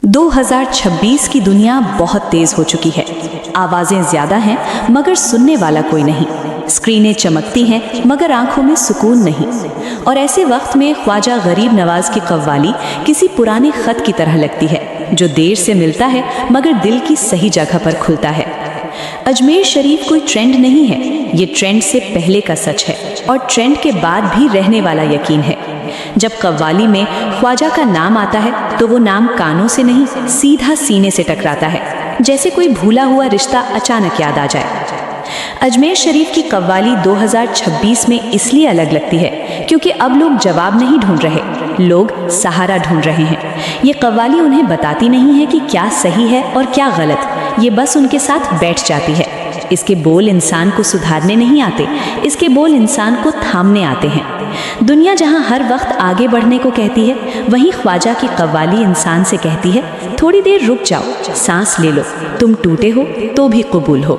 2026 की दुनिया बहुत तेज हो चुकी है। आवाजें ज्यादा हैं मगर सुनने वाला कोई नहीं। स्क्रीनें चमकती हैं मगर आंखों में सुकून नहीं। और ऐसे वक्त में ख्वाजा गरीब नवाज की कव्वाली किसी पुराने खत की तरह लगती है, जो देर से मिलता है मगर दिल की सही जगह पर खुलता है। अजमेर शरीफ कोई ट्रेंड नहीं है, ये ट्रेंड से पहले का सच है और ट्रेंड के बाद भी रहने वाला यकीन है। जब कव्वाली में ख्वाजा का नाम आता है तो वो नाम कानों से नहीं, सीधा सीने से टकराता है, जैसे कोई भूला हुआ रिश्ता अचानक याद आ जाए। अजमेर शरीफ की कव्वाली 2026 में इसलिए अलग लगती है क्योंकि अब लोग जवाब नहीं ढूंढ रहे, लोग सहारा ढूंढ रहे हैं। ये कव्वाली उन्हें बताती नहीं है कि क्या सही है और क्या गलत, ये बस उनके साथ बैठ जाती है। इसके बोल इंसान को सुधारने नहीं आते, इसके बोल इंसान को थामने आते हैं। दुनिया जहां हर वक्त आगे बढ़ने को कहती है, वहीं ख्वाजा की कव्वाली इंसान से कहती है, थोड़ी देर रुक जाओ, सांस ले लो, तुम टूटे हो तो भी कबूल हो।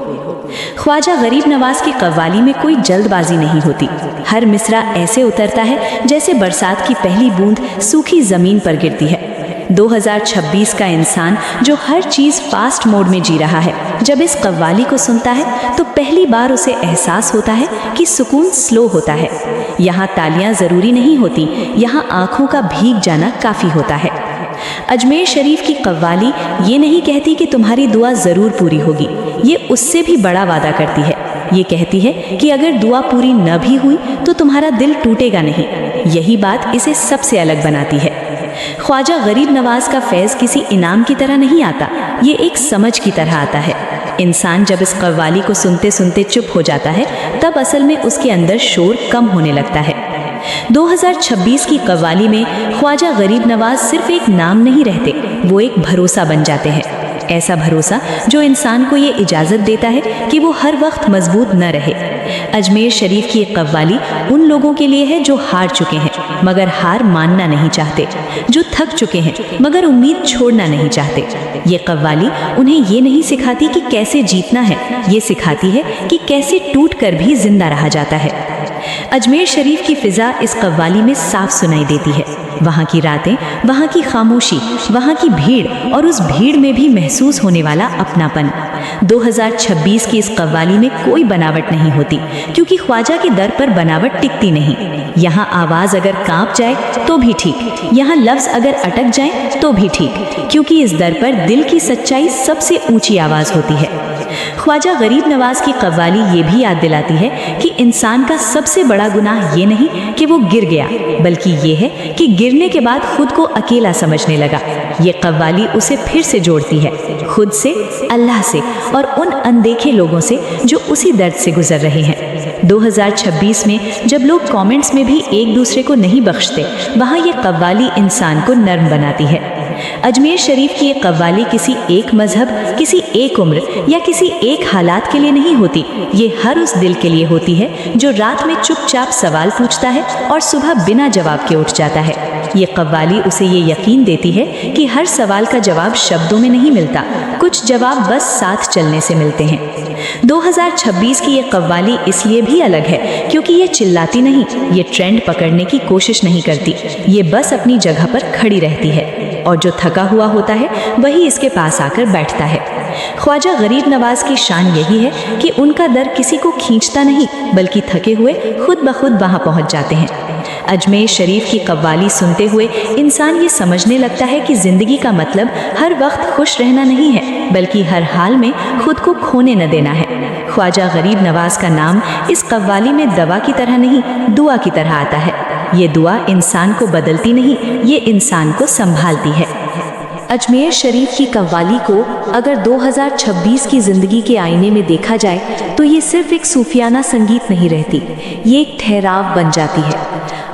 ख्वाजा गरीब नवाज की कव्वाली में कोई जल्दबाजी नहीं होती। हर मिसरा ऐसे उतरता है जैसे बरसात की पहली बूंद सूखी जमीन पर गिरती है। 2026 का इंसान जो हर चीज फास्ट मोड में जी रहा है, जब इस कव्वाली को सुनता है तो पहली बार उसे एहसास होता है कि सुकून स्लो होता है। यहाँ तालियां जरूरी नहीं होती, यहाँ आंखों का भीग जाना काफी होता है। अजमेर शरीफ की कव्वाली ये नहीं कहती कि तुम्हारी दुआ जरूर पूरी होगी, ये उससे भी बड़ा वादा करती है। ये कहती है कि अगर दुआ पूरी न भी हुई तो तुम्हारा दिल टूटेगा नहीं। यही बात इसे सबसे अलग बनाती है। ख्वाजा गरीब नवाज का फैज़ किसी इनाम की तरह नहीं आता, ये एक समझ की तरह आता है। इंसान जब इस कव्वाली को सुनते सुनते चुप हो जाता है, तब असल में उसके अंदर शोर कम होने लगता है। 2026 की कव्वाली में ख्वाजा गरीब नवाज सिर्फ एक नाम नहीं रहते, वो एक भरोसा बन जाते हैं। ऐसा भरोसा जो इंसान को ये इजाज़त देता है कि वो हर वक्त मजबूत न रहे। अजमेर शरीफ की एक कव्वाली उन लोगों के लिए है जो हार चुके हैं मगर हार मानना नहीं चाहते, जो थक चुके हैं मगर उम्मीद छोड़ना नहीं चाहते। ये कव्वाली उन्हें ये नहीं सिखाती कि कैसे जीतना है, ये सिखाती है कि कैसे टूट कर भी जिंदा रहा जाता है। अजमेर शरीफ की फिजा इस कव्वाली में साफ सुनाई देती है। वहाँ की रातें, वहाँ की खामोशी, वहाँ की भीड़ और उस भीड़ में भी महसूस होने वाला अपनापन। 2026 की इस कव्वाली में कोई बनावट नहीं होती क्योंकि ख्वाजा के दर पर बनावट टिकती नहीं। यहाँ आवाज़ अगर कांप जाए तो भी ठीक, यहाँ लफ्ज़ अगर अटक जाए तो भी ठीक, क्योंकि इस दर पर दिल की सच्चाई सबसे ऊंची आवाज़ होती है। ख्वाजा गरीब नवाज की कव्वाली ये भी याद दिलाती है कि इंसान का सबसे बड़ा गुनाह ये नहीं कि वो गिर गया, बल्कि ये है कि गिरने के बाद खुद को अकेला समझने लगा। ये कव्वाली उसे फिर से जोड़ती है, खुद से, अल्लाह से और उन अनदेखे लोगों से जो उसी दर्द से गुजर रहे हैं। 2026 में जब लोग कमेंट्स में भी एक दूसरे को नहीं बख्शते, वहाँ ये कव्वाली इंसान को नर्म बनाती है। अजमेर शरीफ की ये कव्वाली किसी एक मजहब, किसी एक उम्र या किसी एक हालात के लिए नहीं होती, ये हर उस दिल के लिए होती है जो रात में चुपचाप सवाल पूछता है और सुबह बिना जवाब के उठ जाता है। ये कव्वाली उसे ये यकीन देती है कि हर सवाल का जवाब शब्दों में नहीं मिलता, कुछ जवाब बस साथ चलने से मिलते हैं। 2026 की ये कव्वाली इसलिए भी अलग है क्योंकि ये चिल्लाती नहीं, ये ट्रेंड पकड़ने की कोशिश नहीं करती, ये बस अपनी जगह पर खड़ी रहती है और जो थका हुआ होता है वही इसके पास आकर बैठता है। ख्वाजा गरीब नवाज की शान यही है कि उनका दर किसी को खींचता नहीं, बल्कि थके हुए खुद ब खुद वहाँ पहुँच जाते हैं। अजमेर शरीफ की कव्वाली सुनते हुए इंसान ये समझने लगता है कि ज़िंदगी का मतलब हर वक्त खुश रहना नहीं है, बल्कि हर हाल में खुद को खोने न देना है। ख्वाजा गरीब नवाज का नाम इस कव्वाली में दवा की तरह नहीं, दुआ की तरह आता है। ये दुआ इंसान को बदलती नहीं, ये इंसान को संभालती है। अजमेर शरीफ की कव्वाली को अगर 2026 की ज़िंदगी के आईने में देखा जाए तो ये सिर्फ एक सूफियाना संगीत नहीं रहती, ये एक ठहराव बन जाती है।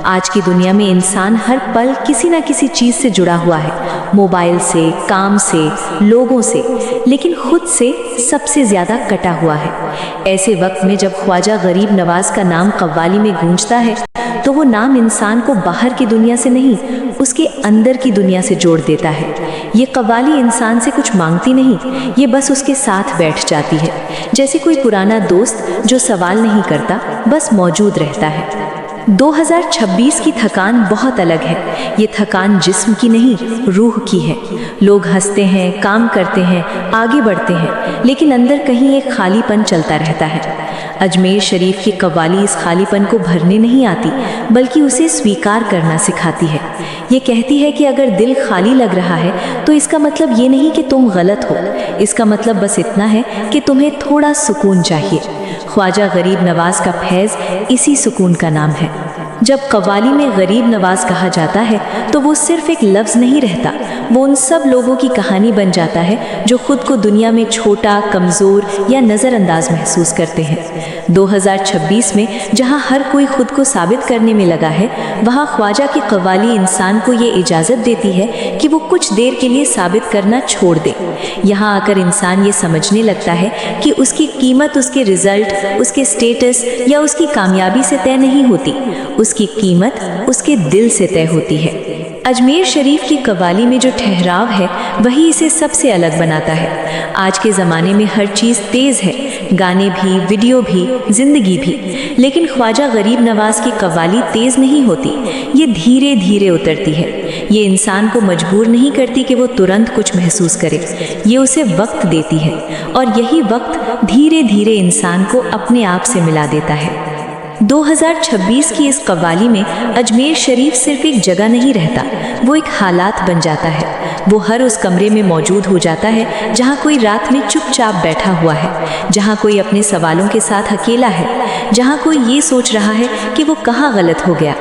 आज की दुनिया में इंसान हर पल किसी न किसी चीज़ से जुड़ा हुआ है, मोबाइल से, काम से, लोगों से, लेकिन खुद से सबसे ज़्यादा कटा हुआ है। ऐसे वक्त में जब ख्वाजा गरीब नवाज का नाम कव्वाली में गूंजता है तो वो नाम इंसान को बाहर की दुनिया से नहीं, उसके अंदर की दुनिया से जोड़ देता है। ये कव्वाली इंसान से कुछ मांगती नहीं, ये बस उसके साथ बैठ जाती है, जैसे कोई पुराना दोस्त जो सवाल नहीं करता, बस मौजूद रहता है। 2026 की थकान बहुत अलग है। ये थकान जिस्म की नहीं, रूह की है। लोग हंसते हैं, काम करते हैं, आगे बढ़ते हैं, लेकिन अंदर कहीं एक खालीपन चलता रहता है। अजमेर शरीफ की कव्वाली इस खालीपन को भरने नहीं आती, बल्कि उसे स्वीकार करना सिखाती है। ये कहती है कि अगर दिल खाली लग रहा है तो इसका मतलब ये नहीं कि तुम गलत हो, इसका मतलब बस इतना है कि तुम्हें थोड़ा सुकून चाहिए। ख्वाजा गरीब नवाज का फैज़ इसी सुकून का नाम है। जब कव्वाली में गरीब नवाज कहा जाता है तो वो सिर्फ एक लफ्ज़ नहीं रहता, वो उन सब लोगों की कहानी बन जाता है जो खुद को दुनिया में छोटा, कमज़ोर या नज़रअंदाज महसूस करते हैं। 2026 में जहाँ हर कोई खुद को साबित करने में लगा है, वहाँ ख्वाजा की कव्वाली इंसान को ये इजाज़त देती है कि वो कुछ देर के लिए साबित करना छोड़ दे। यहाँ आकर इंसान ये समझने लगता है कि उसकी कीमत उसके रिज़ल्ट, उसके स्टेटस या उसकी कामयाबी से तय नहीं होती, उसकी कीमत उसके दिल से तय होती है। अजमेर शरीफ की कव्वाली में जो ठहराव है वही इसे सबसे अलग बनाता है। आज के ज़माने में हर चीज़ तेज़ है, गाने भी, वीडियो भी, ज़िंदगी भी, लेकिन ख्वाजा गरीब नवाज की कव्वाली तेज़ नहीं होती, ये धीरे धीरे उतरती है। ये इंसान को मजबूर नहीं करती कि वो तुरंत कुछ महसूस करे, ये उसे वक्त देती है, और यही वक्त धीरे धीरे इंसान को अपने आप से मिला देता है। 2026 की इस कव्वाली में अजमेर शरीफ सिर्फ एक जगह नहीं रहता, वो एक हालात बन जाता है। वो हर उस कमरे में मौजूद हो जाता है जहाँ कोई रात में चुपचाप बैठा हुआ है, जहाँ कोई अपने सवालों के साथ अकेला है, जहाँ कोई ये सोच रहा है कि वो कहाँ गलत हो गया।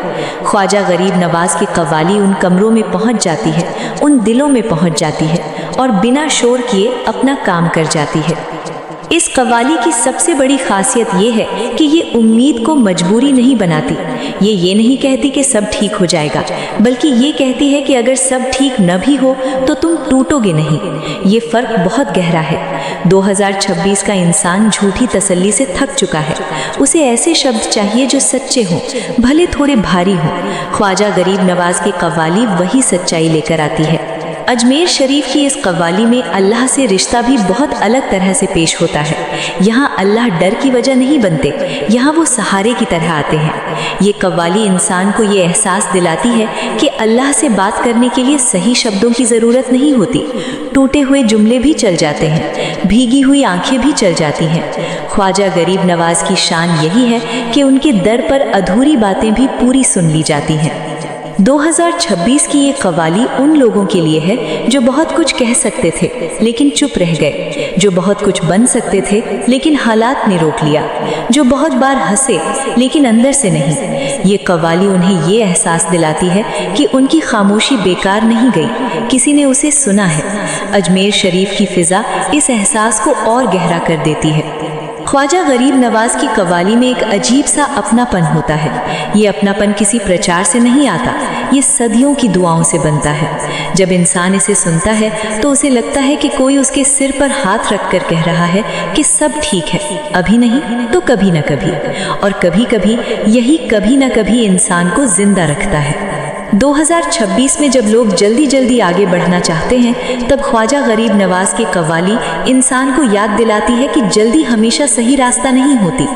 ख्वाजा गरीब नवाज की कव्वाली उन कमरों में पहुँच जाती है, उन दिलों में पहुँच जाती है और बिना शोर किए अपना काम कर जाती है। इस कव्वाली की सबसे बड़ी खासियत ये है कि ये उम्मीद को मजबूरी नहीं बनाती। ये नहीं कहती कि सब ठीक हो जाएगा, बल्कि ये कहती है कि अगर सब ठीक न भी हो तो तुम टूटोगे नहीं। ये फ़र्क बहुत गहरा है। 2026 का इंसान झूठी तसल्ली से थक चुका है। उसे ऐसे शब्द चाहिए जो सच्चे हों, भले थोड़े भारी हों। ख्वाजा गरीब नवाज की कव्वाली वही सच्चाई लेकर आती है। अजमेर शरीफ की इस कव्वाली में अल्लाह से रिश्ता भी बहुत अलग तरह से पेश होता है। यहाँ अल्लाह डर की वजह नहीं बनते, यहाँ वो सहारे की तरह आते हैं। ये कव्वाली इंसान को ये एहसास दिलाती है कि अल्लाह से बात करने के लिए सही शब्दों की ज़रूरत नहीं होती। टूटे हुए जुमले भी चल जाते हैं, भीगी हुई आंखें भी चल जाती हैं। ख्वाजा गरीब नवाज की शान यही है कि उनके दर पर अधूरी बातें भी पूरी सुन ली जाती हैं। 2026 की ये कव्वाली उन लोगों के लिए है जो बहुत कुछ कह सकते थे लेकिन चुप रह गए, जो बहुत कुछ बन सकते थे लेकिन हालात ने रोक लिया, जो बहुत बार हंसे लेकिन अंदर से नहीं। ये कव्वाली उन्हें ये एहसास दिलाती है कि उनकी खामोशी बेकार नहीं गई, किसी ने उसे सुना है। अजमेर शरीफ की फ़िज़ा इस एहसास को और गहरा कर देती है। ख्वाजा गरीब नवाज की कव्वाली में एक अजीब सा अपनापन होता है। ये अपनापन किसी प्रचार से नहीं आता, ये सदियों की दुआओं से बनता है। जब इंसान इसे सुनता है तो उसे लगता है कि कोई उसके सिर पर हाथ रखकर कह रहा है कि सब ठीक है, अभी नहीं तो कभी न कभी। और कभी कभी यही कभी न कभी इंसान को जिंदा रखता है। 2026 में जब लोग जल्दी जल्दी आगे बढ़ना चाहते हैं, तब ख्वाजा गरीब नवाज की कव्वाली इंसान को याद दिलाती है कि जल्दी हमेशा सही रास्ता नहीं होती।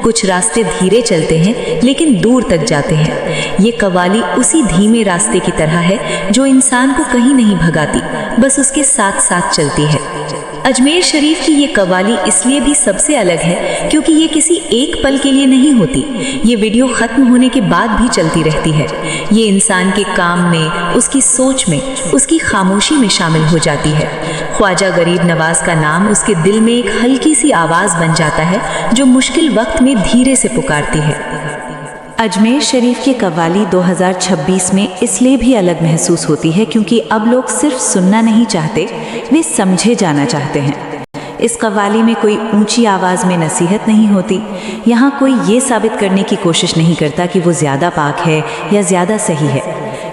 कुछ रास्ते धीरे चलते हैं लेकिन दूर तक जाते हैं। ये कव्वाली उसी धीमे रास्ते की तरह है जो इंसान को कहीं नहीं भगाती, बस उसके साथ साथ चलती है। अजमेर शरीफ की ये कव्वाली इसलिए भी सबसे अलग है क्योंकि ये किसी एक पल के लिए नहीं होती, ये वीडियो ख़त्म होने के बाद भी चलती रहती है। ये इंसान के काम में, उसकी सोच में, उसकी खामोशी में शामिल हो जाती है। ख्वाजा गरीब नवाज का नाम उसके दिल में एक हल्की सी आवाज़ बन जाता है जो मुश्किल वक्त में धीरे से पुकारती है। अजमेर शरीफ की कव्वाली 2026 में इसलिए भी अलग महसूस होती है क्योंकि अब लोग सिर्फ सुनना नहीं चाहते, वे समझे जाना चाहते हैं। इस कव्वाली में कोई ऊंची आवाज़ में नसीहत नहीं होती। यहाँ कोई ये साबित करने की कोशिश नहीं करता कि वो ज़्यादा पाक है या ज़्यादा सही है।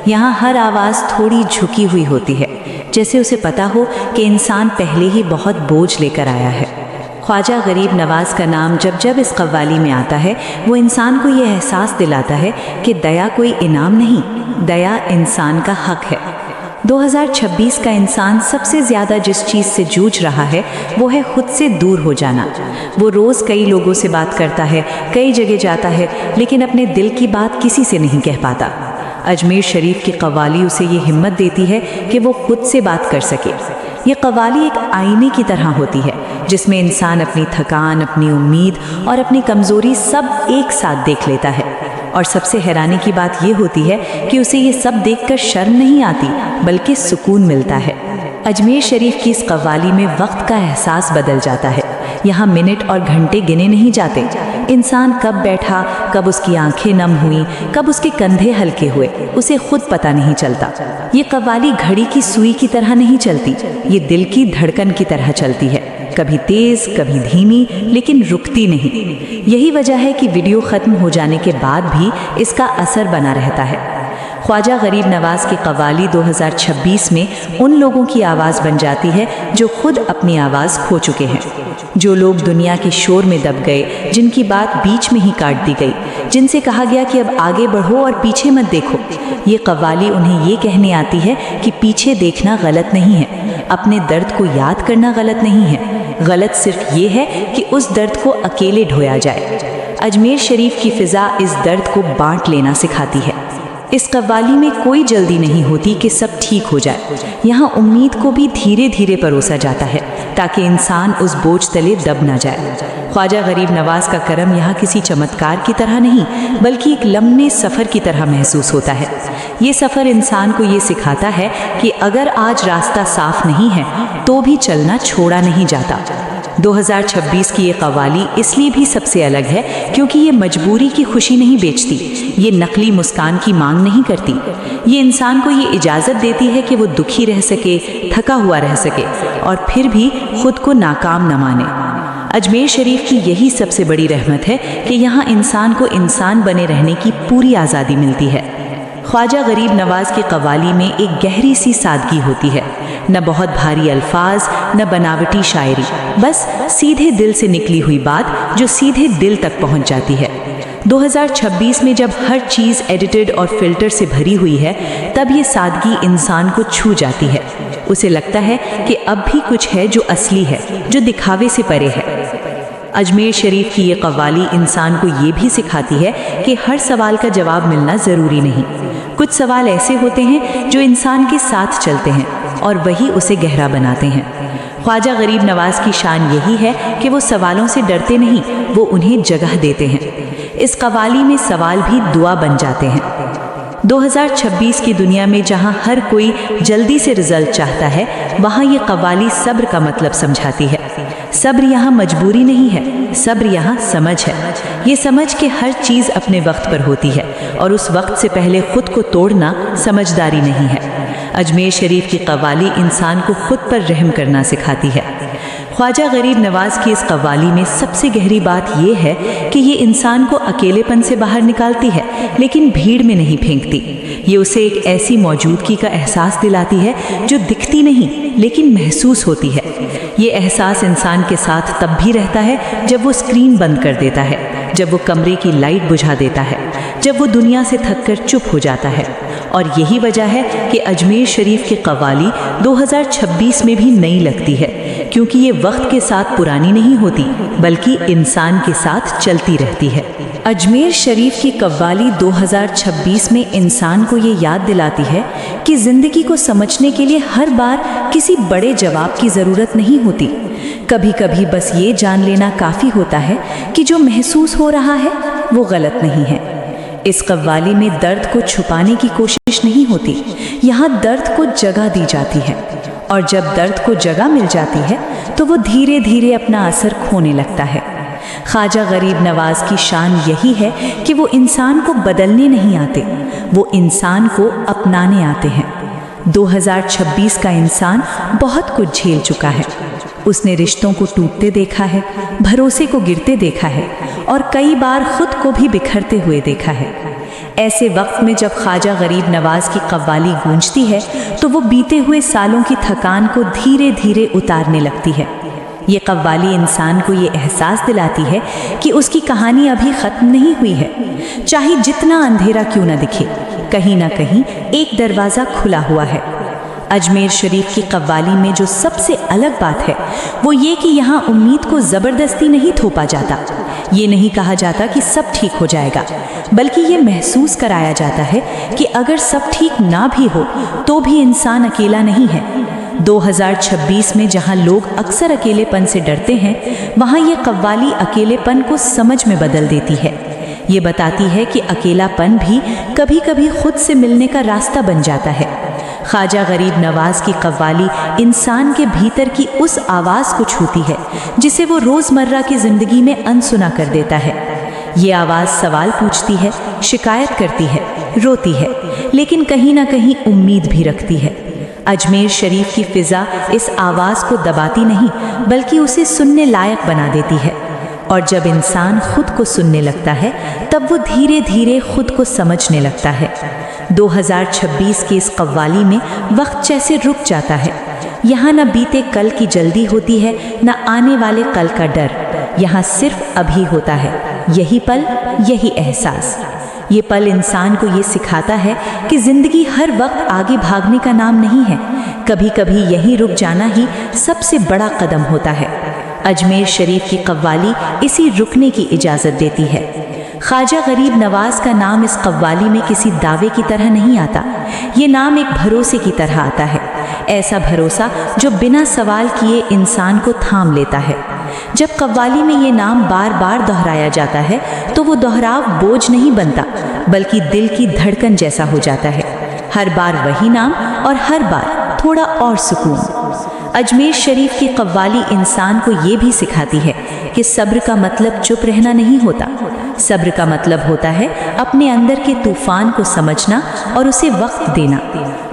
यहाँ हर आवाज़ थोड़ी झुकी हुई होती है, जैसे उसे पता हो कि इंसान पहले ही बहुत बोझ लेकर आया है। ख्वाजा गरीब नवाज का नाम जब जब इस कव्वाली में आता है, वो इंसान को ये एहसास दिलाता है कि दया कोई इनाम नहीं, दया इंसान का हक है। 2026 का इंसान सबसे ज़्यादा जिस चीज़ से जूझ रहा है वो है खुद से दूर हो जाना। वो रोज़ कई लोगों से बात करता है, कई जगह जाता है, लेकिन अपने दिल की बात किसी से नहीं कह पाता। अजमेर शरीफ की कव्वाली उसे ये हिम्मत देती है कि वो खुद से बात कर सके। ये कव्वाली एक आईने की तरह होती है जिसमें इंसान अपनी थकान, अपनी उम्मीद और अपनी कमज़ोरी सब एक साथ देख लेता है। और सबसे हैरानी की बात ये होती है कि उसे ये सब देखकर शर्म नहीं आती बल्कि सुकून मिलता है। अजमेर शरीफ की इस कव्वाली में वक्त का एहसास बदल जाता है। यहाँ मिनट और घंटे गिने नहीं जाते। इंसान कब बैठा, कब उसकी आंखें नम हुई, कब उसके कंधे हल्के हुए, उसे खुद पता नहीं चलता। ये कव्वाली घड़ी की सुई की तरह नहीं चलती, ये दिल की धड़कन की तरह चलती है, कभी तेज कभी धीमी, लेकिन रुकती नहीं। यही वजह है कि वीडियो ख़त्म हो जाने के बाद भी इसका असर बना रहता है। ख्वाजा गरीब नवाज की कव्वाली 2026 में उन लोगों की आवाज़ बन जाती है जो खुद अपनी आवाज़ खो चुके हैं, जो लोग दुनिया के शोर में दब गए, जिनकी बात बीच में ही काट दी गई, जिनसे कहा गया कि अब आगे बढ़ो और पीछे मत देखो। ये कव्वाली उन्हें ये कहने आती है कि पीछे देखना गलत नहीं है, अपने दर्द को याद करना गलत नहीं है, गलत सिर्फ ये है कि उस दर्द को अकेले ढोया जाए। अजमेर शरीफ की फ़िज़ा इस दर्द को बांट लेना सिखाती है। इस कव्वाली में कोई जल्दी नहीं होती कि सब ठीक हो जाए। यहाँ उम्मीद को भी धीरे धीरे परोसा जाता है ताकि इंसान उस बोझ तले दब ना जाए। ख्वाजा गरीब नवाज का करम यहाँ किसी चमत्कार की तरह नहीं बल्कि एक लम्बे सफ़र की तरह महसूस होता है। ये सफ़र इंसान को ये सिखाता है कि अगर आज रास्ता साफ नहीं है तो भी चलना छोड़ा नहीं जाता। 2026 की ये कव्वाली इसलिए भी सबसे अलग है क्योंकि ये मजबूरी की खुशी नहीं बेचती, ये नकली मुस्कान की मांग नहीं करती। ये इंसान को ये इजाज़त देती है कि वो दुखी रह सके, थका हुआ रह सके और फिर भी खुद को नाकाम न माने। अजमेर शरीफ की यही सबसे बड़ी रहमत है कि यहाँ इंसान को इंसान बने रहने की पूरी आज़ादी मिलती है। ख्वाजा गरीब नवाज की कव्वाली में एक गहरी सी सादगी होती है, न बहुत भारी अल्फाज, न बनावटी शायरी, बस सीधे दिल से निकली हुई बात जो सीधे दिल तक पहुंच जाती है। 2026 में जब हर चीज़ एडिटेड और फिल्टर से भरी हुई है तब ये सादगी इंसान को छू जाती है। उसे लगता है कि अब भी कुछ है जो असली है, जो दिखावे से परे है। अजमेर शरीफ की ये कव्वाली इंसान को ये भी सिखाती है कि हर सवाल का जवाब मिलना ज़रूरी नहीं। कुछ सवाल ऐसे होते हैं जो इंसान के साथ चलते हैं और वही उसे गहरा बनाते हैं। ख्वाजा गरीब नवाज की शान यही है कि वो सवालों से डरते नहीं, वो उन्हें जगह देते हैं। इस कव्वाली में सवाल भी दुआ बन जाते हैं। 2026 की दुनिया में जहाँ हर कोई जल्दी से रिजल्ट चाहता है, वहाँ ये कव्वाली सब्र का मतलब समझाती है। सब्र यहाँ मजबूरी नहीं है, सब्र यहाँ समझ है। ये समझ के हर चीज़ अपने वक्त पर होती है और उस वक्त से पहले खुद को तोड़ना समझदारी नहीं है। अजमेर शरीफ की कव्वाली इंसान को खुद पर रहम करना सिखाती है। ख्वाजा गरीब नवाज की इस कव्वाली में सबसे गहरी बात यह है कि ये इंसान को अकेलेपन से बाहर निकालती है लेकिन भीड़ में नहीं फेंकती। ये उसे एक ऐसी मौजूदगी का एहसास दिलाती है जो दिखती नहीं लेकिन महसूस होती है। ये एहसास इंसान के साथ तब भी रहता है जब वो स्क्रीन बंद कर देता है, जब वो कमरे की लाइट बुझा देता है, जब वो दुनिया से थककर चुप हो जाता है। और यही वजह है कि अजमेर शरीफ की कव्वाली 2026 में भी नई लगती है, क्योंकि ये वक्त के साथ पुरानी नहीं होती बल्कि इंसान के साथ चलती रहती है। अजमेर शरीफ की कव्वाली 2026 में इंसान को ये याद दिलाती है कि ज़िंदगी को समझने के लिए हर बार किसी बड़े जवाब की ज़रूरत नहीं होती। कभी कभी बस ये जान लेना काफ़ी होता है कि जो महसूस हो रहा है वो गलत नहीं है। इस कव्वाली में दर्द को छुपाने की कोशिश नहीं होती, यहाँ दर्द को जगह दी जाती है और जब दर्द को जगह मिल जाती है तो वो धीरे धीरे अपना असर खोने लगता है। ख्वाजा गरीब नवाज की शान यही है कि वो इंसान को बदलने नहीं आते, वो इंसान को अपनाने आते हैं। 2026 का इंसान बहुत कुछ झेल चुका है। उसने रिश्तों को टूटते देखा है, भरोसे को गिरते देखा है और कई बार खुद को भी बिखरते हुए देखा है। ऐसे वक्त में जब ख्वाजा गरीब नवाज की कव्वाली गूंजती है तो वो बीते हुए सालों की थकान को धीरे धीरे उतारने लगती है। ये कव्वाली इंसान को ये एहसास दिलाती है कि उसकी कहानी अभी ख़त्म नहीं हुई है। चाहे जितना अंधेरा क्यों न दिखे, कहीं ना कहीं एक दरवाज़ा खुला हुआ है। अजमेर शरीफ की कव्वाली में जो सबसे अलग बात है वो ये कि यहाँ उम्मीद को ज़बरदस्ती नहीं थोपा जाता। ये नहीं कहा जाता कि सब ठीक हो जाएगा, बल्कि ये महसूस कराया जाता है कि अगर सब ठीक ना भी हो तो भी इंसान अकेला नहीं है। 2026 में जहाँ लोग अक्सर अकेलेपन से डरते हैं, वहाँ ये कव्वाली अकेलेपन को समझ में बदल देती है। ये बताती है कि अकेलापन भी कभी कभी खुद से मिलने का रास्ता बन जाता है। ख्वाजा गरीब नवाज की कव्वाली इंसान के भीतर की उस आवाज़ को छूती है जिसे वो रोज़मर्रा की ज़िंदगी में अनसुना कर देता है। ये आवाज़ सवाल पूछती है, शिकायत करती है, रोती है, लेकिन कहीं ना कहीं उम्मीद भी रखती है। अजमेर शरीफ की फ़िज़ा इस आवाज़ को दबाती नहीं, बल्कि उसे सुनने लायक बना देती है। और जब इंसान खुद को सुनने लगता है तब वो धीरे धीरे खुद को समझने लगता है। 2026 की इस कव्वाली में वक्त जैसे रुक जाता है। यहाँ न बीते कल की जल्दी होती है, न आने वाले कल का डर। यहाँ सिर्फ अभी होता है, यही पल, यही एहसास। ये पल इंसान को ये सिखाता है कि ज़िंदगी हर वक्त आगे भागने का नाम नहीं है। कभी कभी यहीं रुक जाना ही सबसे बड़ा कदम होता है। अजमेर शरीफ की कव्वाली इसी रुकने की इजाज़त देती है। ख्वाजा गरीब नवाज का नाम इस कव्वाली में किसी दावे की तरह नहीं आता। ये नाम एक भरोसे की तरह आता है, ऐसा भरोसा जो बिना सवाल किए इंसान को थाम लेता है। जब कव्वाली में ये नाम बार बार दोहराया जाता है तो वो दोहराव बोझ नहीं बनता, बल्कि दिल की धड़कन जैसा हो जाता है। हर बार वही नाम और हर बार थोड़ा और सुकून। अजमेर शरीफ की कव्वाली इंसान को ये भी सिखाती है कि सब्र का मतलब चुप रहना नहीं होता। सब्र का मतलब होता है अपने अंदर के तूफान को समझना और उसे वक्त देना।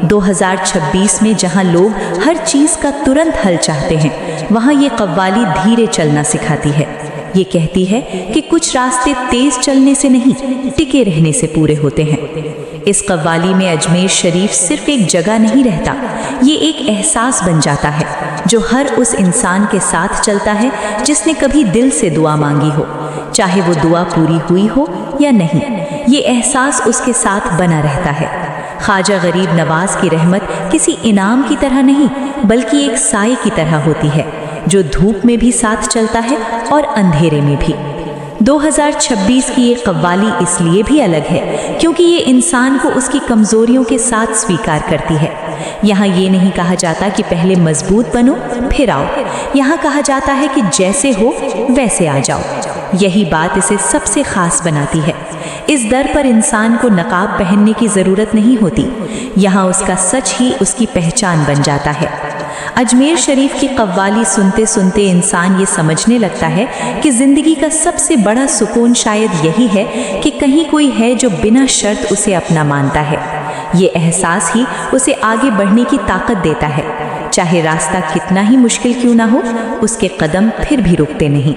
2026 में जहाँ लोग हर चीज़ का तुरंत हल चाहते हैं, वहाँ ये कव्वाली धीरे चलना सिखाती है। ये कहती है कि कुछ रास्ते तेज चलने से नहीं, टिके रहने से पूरे होते हैं। इस कव्वाली में अजमेर शरीफ सिर्फ एक जगह नहीं रहता, ये एक एहसास बन जाता है जो हर उस इंसान के साथ चलता है जिसने कभी दिल से दुआ मांगी हो, चाहे वो दुआ पूरी हुई हो या नहीं। ये एहसास उसके साथ बना रहता है। ख्वाजा गरीब नवाज की रहमत किसी इनाम की तरह नहीं, बल्कि एक साए की तरह होती है जो धूप में भी साथ चलता है और अंधेरे में भी। 2026 की ये कव्वाली इसलिए भी अलग है क्योंकि ये इंसान को उसकी कमज़ोरियों के साथ स्वीकार करती है। यहाँ ये नहीं कहा जाता कि पहले मजबूत बनो फिर आओ। यहाँ कहा जाता है कि जैसे हो वैसे आ जाओ। यही बात इसे सबसे ख़ास बनाती है। इस दर पर इंसान को नकाब पहनने की ज़रूरत नहीं होती। यहाँ उसका सच ही उसकी पहचान बन जाता है। अजमेर शरीफ की कव्वाली सुनते सुनते इंसान ये समझने लगता है कि ज़िंदगी का सबसे बड़ा सुकून शायद यही है कि कहीं कोई है जो बिना शर्त उसे अपना मानता है। ये एहसास ही उसे आगे बढ़ने की ताकत देता है। चाहे रास्ता कितना ही मुश्किल क्यों ना हो, उसके कदम फिर भी रुकते नहीं।